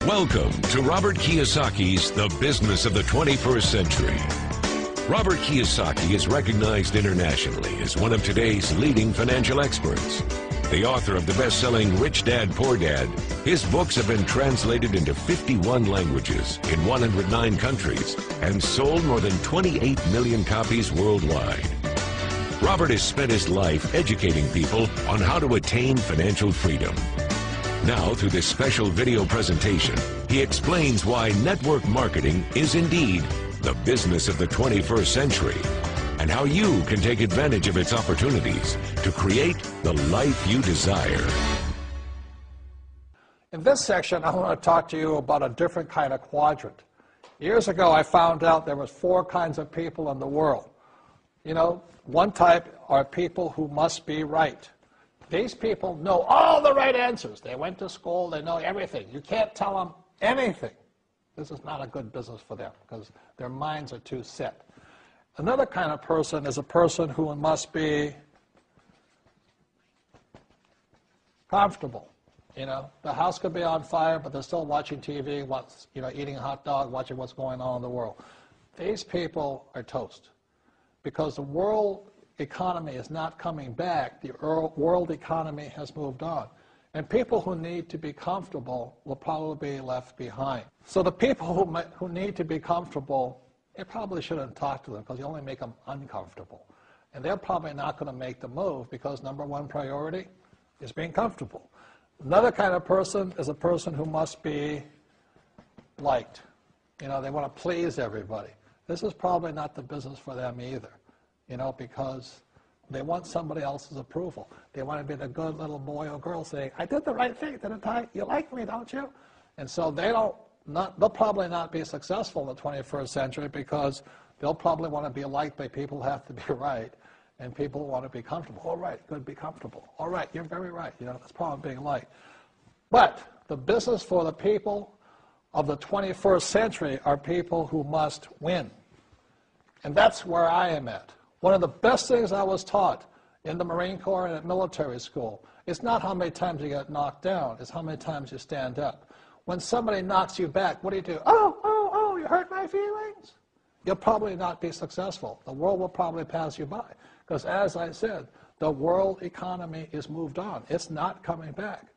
Welcome to Robert Kiyosaki's The Business of the 21st Century. Robert Kiyosaki is recognized internationally as one of today's leading financial experts. The author of the best-selling Rich Dad, Poor Dad, his books have been translated into 51 languages in 109 countries and sold more than 28 million copies worldwide. Robert has spent his life educating people on how to attain financial freedom. Now, through this special video presentation, he explains why network marketing is indeed the business of the 21st century, and how you can take advantage of its opportunities to create the life you desire. In this section, I want to talk to you about a different kind of quadrant. Years ago, I found out there was 4 kinds of people in the world. You know, one type are people who must be right. These people know all the right answers. They went to school, they know everything. You can't tell them anything. This is not a good business for them because their minds are too set. Another kind of person is a person who must be comfortable. You know, the house could be on fire, but they're still watching TV, eating a hot dog, watching what's going on in the world. These people are toast because the world economy is not coming back. The world economy has moved on. And people who need to be comfortable will probably be left behind. So the people who need to be comfortable, you probably shouldn't talk to them because you only make them uncomfortable. And they're probably not going to make the move because number one priority is being comfortable. Another kind of person is a person who must be liked. You know, they want to please everybody. This is probably not the business for them either. You know, because they want somebody else's approval. They want to be the good little boy or girl saying, I did the right thing, didn't I? You like me, don't you? And so they'll probably not be successful in the 21st century because they'll probably want to be liked by people who have to be right, and people want to be comfortable. All right, good, be comfortable. All right, you're very right. You know, that's probably being liked. But the business for the people of the 21st century are people who must win. And that's where I am at. One of the best things I was taught in the Marine Corps and at military school is not how many times you get knocked down, it's how many times you stand up. When somebody knocks you back, what do? Oh, you hurt my feelings. You'll probably not be successful. The world will probably pass you by. Because as I said, the world economy is moved on. It's not coming back.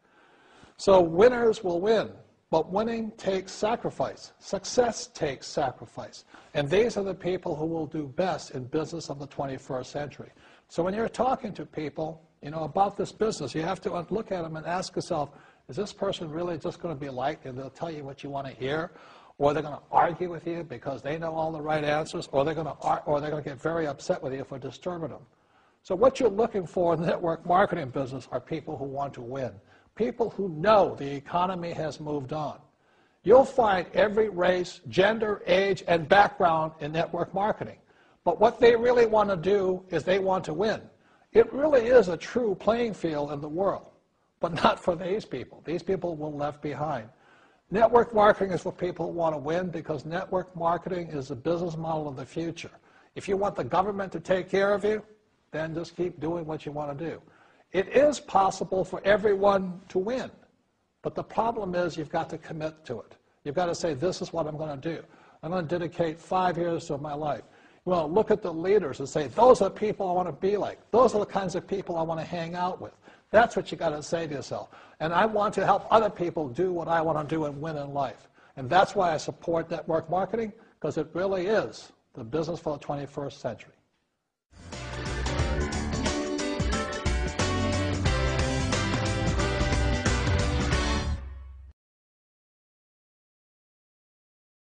So winners will win. But winning takes sacrifice. Success takes sacrifice. And these are the people who will do best in business of the 21st century. So when you're talking to people, you know, about this business, you have to look at them and ask yourself, is this person really just going to be liked and they'll tell you what you want to hear? Or they're going to argue with you because they know all the right answers? Or they're going to get very upset with you for disturbing them? So what you're looking for in the network marketing business are people who want to win. People who know the economy has moved on. You'll find every race, gender, age, and background in network marketing. But what they really want to do is they want to win. It really is a true playing field in the world, but not for these people. These people will be left behind. Network marketing is for people who want to win because network marketing is the business model of the future. If you want the government to take care of you, then just keep doing what you want to do. It is possible for everyone to win, but the problem is you've got to commit to it. You've got to say, this is what I'm going to do. I'm going to dedicate 5 years of my life. You want to look at the leaders and say, those are people I want to be like. Those are the kinds of people I want to hang out with. That's what you've got to say to yourself. And I want to help other people do what I want to do and win in life. And that's why I support network marketing, because it really is the business for the 21st century.